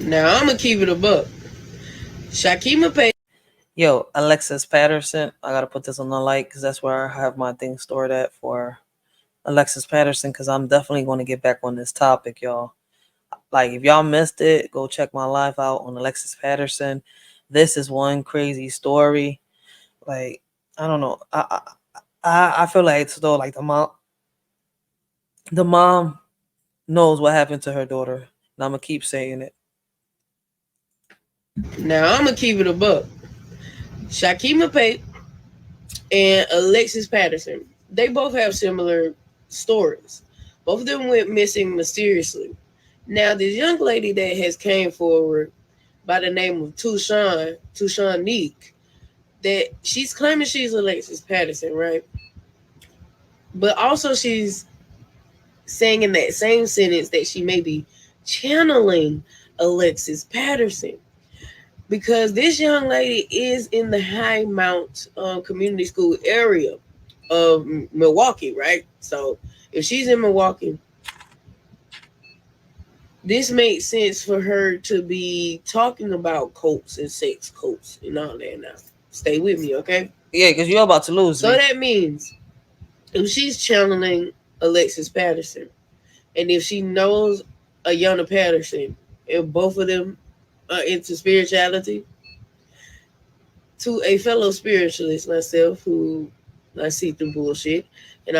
Now I'm gonna keep it a buck. Shakima Pay. Yo, Alexis Patterson. I gotta put this on the light because that's where I have my thing stored at for Alexis Patterson. Because I'm definitely going to get back on this topic, y'all. Like, if y'all missed it, go check my live out on Alexis Patterson. This is one crazy story. Like, I don't know. I feel like it's though like the mom knows what happened to her daughter, and I'm gonna keep saying it. Now I'm gonna keep it a buck. Shakima Pay and Alexis Patterson. They both have similar stories. Both of them went missing mysteriously. Now this young lady that has came forward by the name of Tushawn Neek, that she's claiming she's Alexis Patterson, right? But also she's saying in that same sentence that she may be channeling Alexis Patterson because this young lady is in the High Mount Community School area of Milwaukee, right? So if she's in Milwaukee, this makes sense for her to be talking about cults and sex cults and all that. Now, stay with me, okay? Yeah, because you're about to lose So me. that means if she's channeling Alexis Patterson, and if she knows Ayanna Patterson, and both of them are into spirituality, to a fellow spiritualist myself who I see through bullshit, and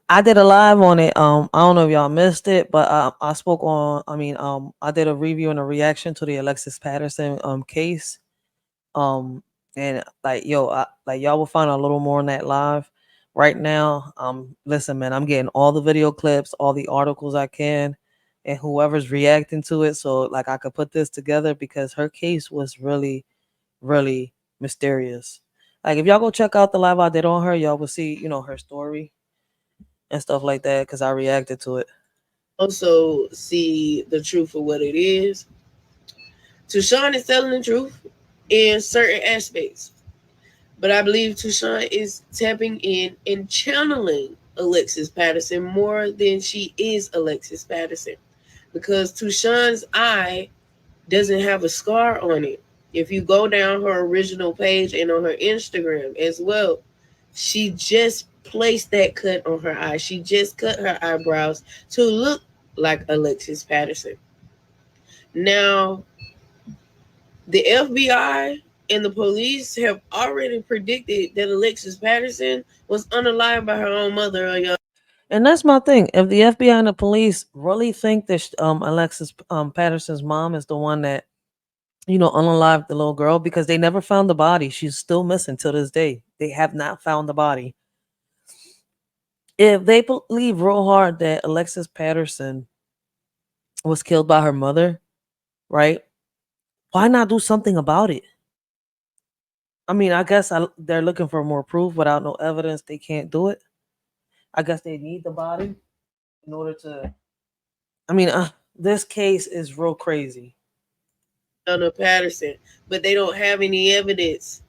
I did a live on it. I don't know if y'all missed it, but I spoke on. I did a review and a reaction to the Alexis Patterson case. Um, and like like y'all will find a little more on that live. Right now, listen, man, I'm getting all the video clips, all the articles I can, and whoever's reacting to it, so like I could put this together because her case was really, really mysterious. Like if y'all go check out the live I did on her, y'all will see, her story and stuff like that because I reacted to it. also see the truth for what it is. Tushawn is telling the truth in certain aspects, but I believe Tushawn is tapping in and channeling Alexis Patterson more than she is Alexis Patterson because Tushawn's eye doesn't have a scar on it. If you go down her original page and on her Instagram as well, she just placed that cut on her eye. She just cut her eyebrows to look like Alexis Patterson. Now, the FBI and the police have already predicted that Alexis Patterson was unalived by her own mother. And that's my thing. If the FBI and the police really think that Alexis Patterson's mom is the one that unalived the little girl because they never found the body, she's still missing till this day. They have not found the body. If they believe real hard that Alexis Patterson was killed by her mother, right? Why not do something about it? I mean, I guess they're looking for more proof without no evidence. They can't do it. I guess they need the body in order to. I mean, this case is real crazy. Ayanna Patterson, but they don't have any evidence.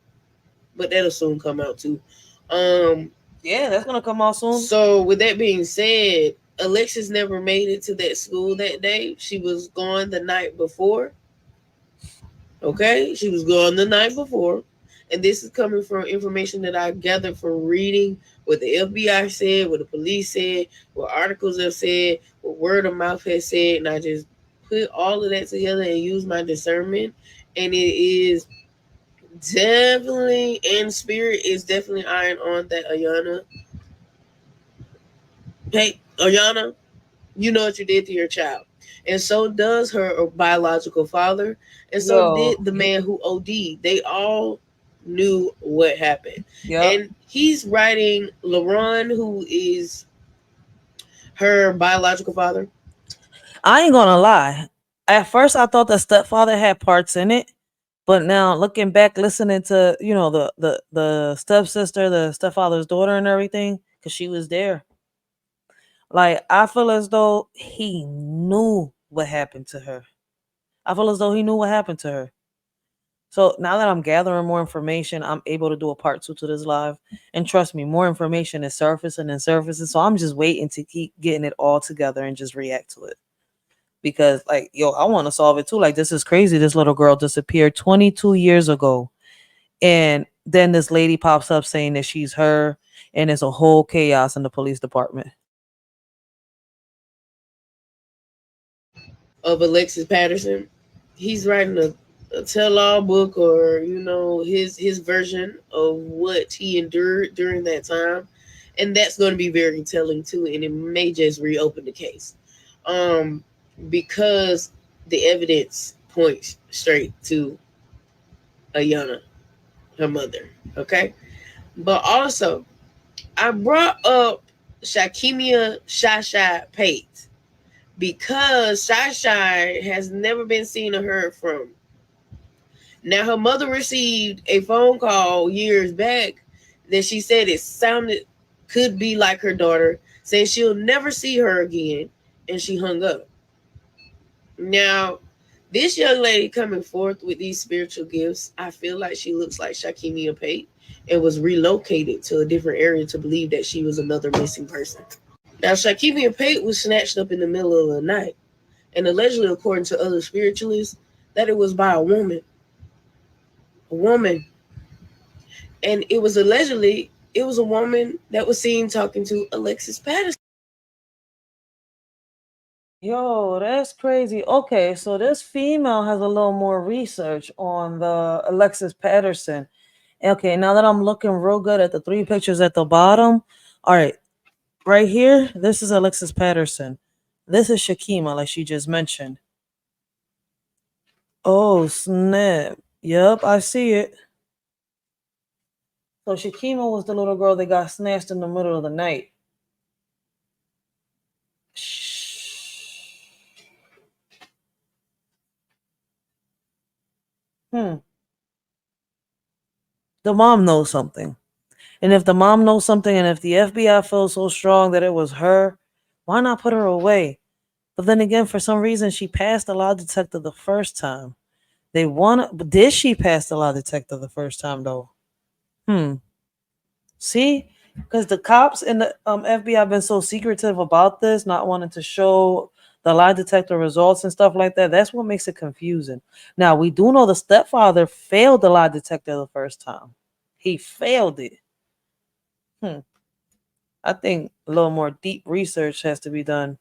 But that'll soon come out too. Um, Yeah, that's gonna come out soon. so with that being said, Alexis never made it to that school that day. She was gone the night before. Okay, she was gone the night before, and this is coming from information that I gathered from reading what the FBI said, what the police said, what articles have said, what word of mouth has said, and I just put all of that together and use my discernment, and it is definitely, and spirit is definitely iron on that Ayanna. Hey, Ayanna, you know what you did to your child. And so does her biological father. And so Yo, did the man who OD'd. They all knew what happened. yep. And he's writing LaRon, who is her biological father. I ain't gonna lie. At first, I thought the stepfather had parts in it, but now looking back, listening to the stepsister, the stepfather's daughter, and everything, because she was there. Like I feel as though he knew what happened to her. I feel as though he knew what happened to her. So now that I'm gathering more information, I'm able to do a part two to this live. And trust me, more information is surfacing and surfacing. So I'm just waiting to keep getting it all together and just react to it. because like, yo, I want to solve it too. Like, this is crazy. This little girl disappeared 22 years ago, and then this lady pops up saying that she's her, and it's a whole chaos in the police department. Of Alexis Patterson. He's writing a tell-all book, or his version of what he endured during that time, and that's going to be very telling too, and it may just reopen the case, um, because the evidence points straight to Ayana, her mother. Okay, but also I brought up Shakimia Shasha Pate because Shai has never been seen or heard from. Now, her mother received a phone call years back that she said it sounded could be like her daughter, saying she'll never see her again, and she hung up. Now, this young lady coming forth with these spiritual gifts, I feel like she looks like Shakimia Pate and was relocated to a different area to believe that she was another missing person. Now, Shakimia Pate was snatched up in the middle of the night, and allegedly, according to other spiritualists, that it was by a woman. A woman. And it was a woman that was seen talking to Alexis Patterson. Yo, that's crazy. Okay, so this female has a little more research on the Alexis Patterson. Okay, now that I'm looking real good at the three pictures at the bottom, all right, right here, this is Alexis Patterson. This is Shakima, like she just mentioned. Oh, snap. Yep, I see it. So Shakima was the little girl that got snatched in the middle of the night. Hmm. The mom knows something. And if the mom knows something, and if the FBI feels so strong that it was her, why not put her away? But then again, for some reason, she passed the lie detector the first time. They want, but did she pass the lie detector the first time though? Hmm. See, because the cops and the FBI have been so secretive about this, not wanting to show the lie detector results and stuff like that. That's what makes it confusing. Now we do know the stepfather failed the lie detector the first time. He failed it. Hmm. I think a little more deep research has to be done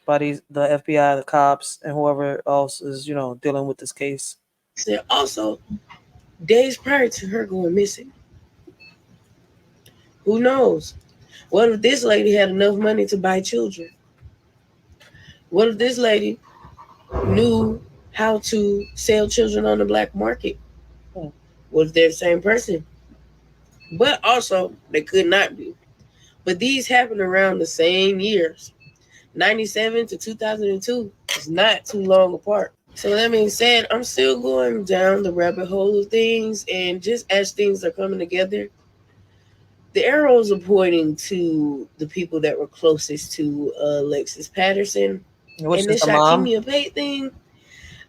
by the FBI, the cops, and whoever else is, dealing with this case. Said also, days prior to her going missing, who knows? What if this lady had enough money to buy children? What if this lady knew how to sell children on the black market? Hmm. What if they're the same person? But also, they could not be. But these happened around the same years. 97 to 2002 is not too long apart. So that being said, I'm still going down the rabbit hole of things, and just as things are coming together, the arrows are pointing to the people that were closest to Alexis Patterson. Which And is this the mom. Shakimia Pate thing,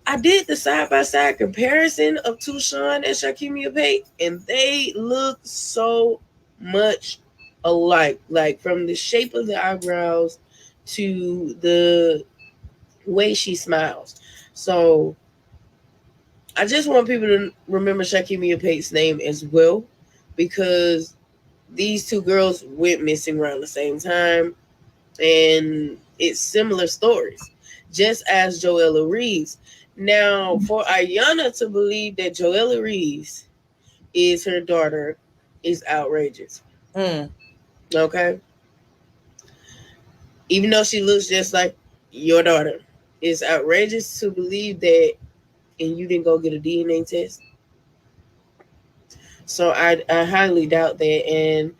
I did the side by side comparison of Tucson and Shakimia Pate, and they look so much alike. Like from the shape of the eyebrows to the way she smiles. So I just want people to remember Shakimia Pate's name as well, because these two girls went missing around the same time, and it's similar stories, just as Joella Reeves. Now, for Ayana to believe that Joella Reeves is her daughter is outrageous. Mm. Okay, even though she looks just like your daughter, it's outrageous to believe that, and you didn't go get a DNA test. So I highly doubt that. And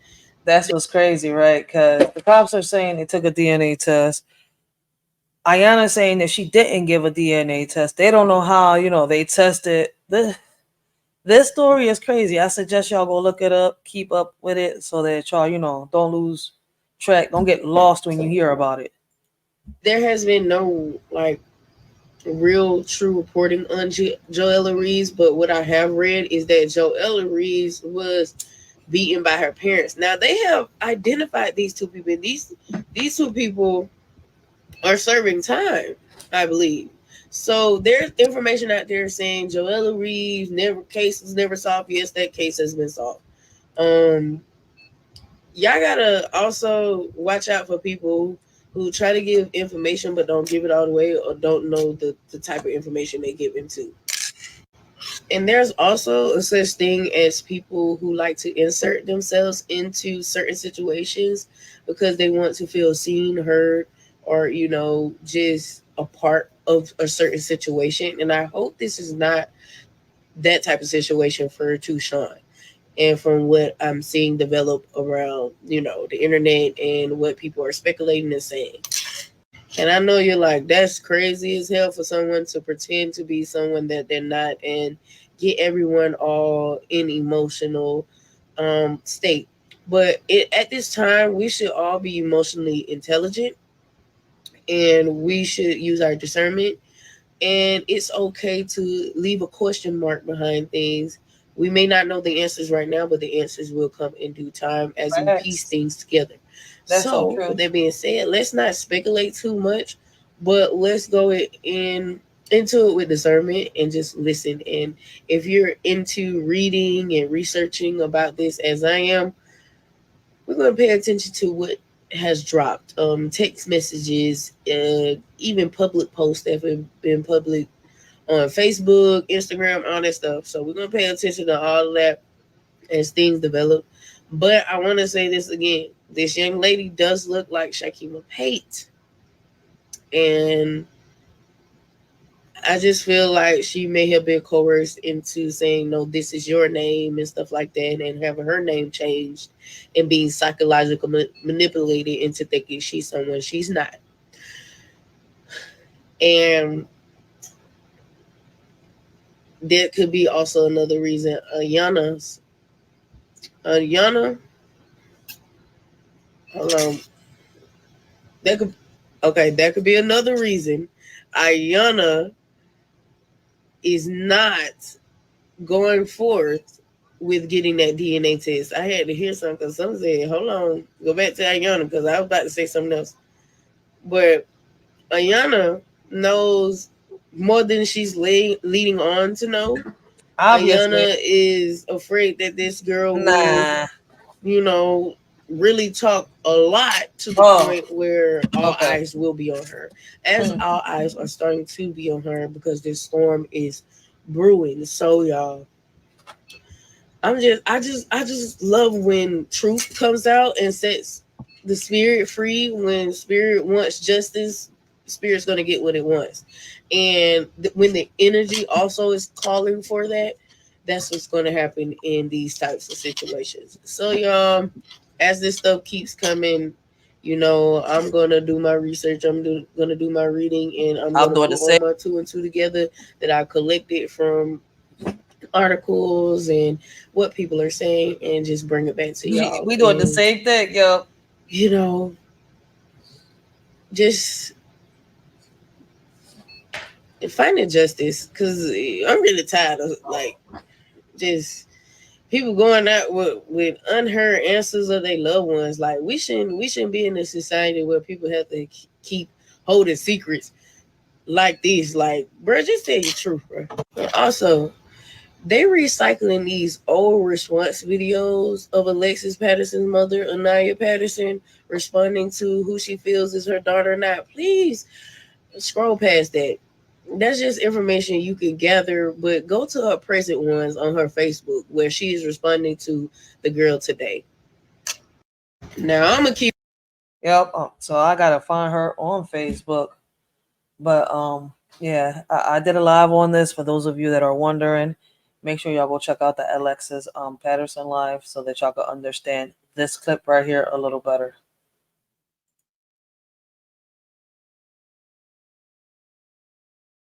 That's what's crazy, right? Because the cops are saying they took a DNA test. Ayana saying that she didn't give a DNA test. They don't know how, they tested. This story is crazy. I suggest y'all go look it up, keep up with it so that y'all, don't lose track. Don't get lost when you hear about it. there has been no like real true reporting on Joella Reeves, but what I have read is that Joella Reeves was beaten by her parents. Now they have identified these two people. These two people are serving time. I believe. So there's information out there saying Joella Reeves case was never solved. Yes, that case has been solved. Um, y'all gotta also watch out for people who try to give information but don't give it all the way or don't know the type of information they give into. And there's also a such thing as people who like to insert themselves into certain situations because they want to feel seen, heard, or just a part of a certain situation. And I hope this is not that type of situation for Tushawn. And from what I'm seeing develop around, the internet and what people are speculating and saying. And I know you're like, that's crazy as hell for someone to pretend to be someone that they're not and get everyone all in emotional state. But at this time, we should all be emotionally intelligent and we should use our discernment. And it's okay to leave a question mark behind things. We may not know the answers right now, but the answers will come in due time as we piece Facts. things together. That's so So, with true. that being said, let's not speculate too much, but let's go into it with discernment and just listen. And if you're into reading and researching about this, as I am, we're going to pay attention to what has dropped. Text messages, even public posts that have been public on Facebook, Instagram, all that stuff. So we're gonna pay attention to all of that as things develop. But I want to say this again: this young lady does look like Shakima Pate, and I just feel like she may have been coerced into saying, "No, this is your name" and stuff like that, and having her name changed and being psychologically manipulated into thinking she's someone she's not. And that could be also another reason Ayana, hold on. That could that could be another reason Ayana is not going forth with getting that DNA test. I had to hear something because someone said, hold on, go back to Ayana because I was about to say something else. But Ayana knows more than she's leading on to know. Obviously. Ayana is afraid that this girl will Nah. you know, really talk a lot to the Oh, point where all okay. eyes will be on her. As Hmm. all eyes are starting to be on her because this storm is brewing. So y'all, I just love when truth comes out and sets the spirit free. When spirit wants justice, spirit's gonna get what it wants. And when the energy also is calling for that, that's what's gonna happen in these types of situations. So y'all, as this stuff keeps coming, I'm gonna do my research. Gonna do my reading, and I'm I'm gonna doing the put same. all my two and two together that I collected from articles and what people are saying and just bring it back to We, y'all we doing the and same thing, yo. you know just finding justice because I'm really tired of like just people going out with unheard answers of their loved ones. Like we shouldn't be in a society where people have to keep holding secrets like this. Like, bro, just tell your truth, bro. And also, they recycling these old response videos of Alexis Patterson's mother, Anaya Patterson, responding to who she feels is her daughter or not. Please scroll past that. That's just information you can gather, but go to her present ones on her Facebook where she is responding to the girl today. Now I'm gonna keep. Yep. So I gotta find her on Facebook. But yeah, I did a live on this for those of you that are wondering. Make sure y'all go check out the Alexis Patterson live so that y'all can understand this clip right here a little better.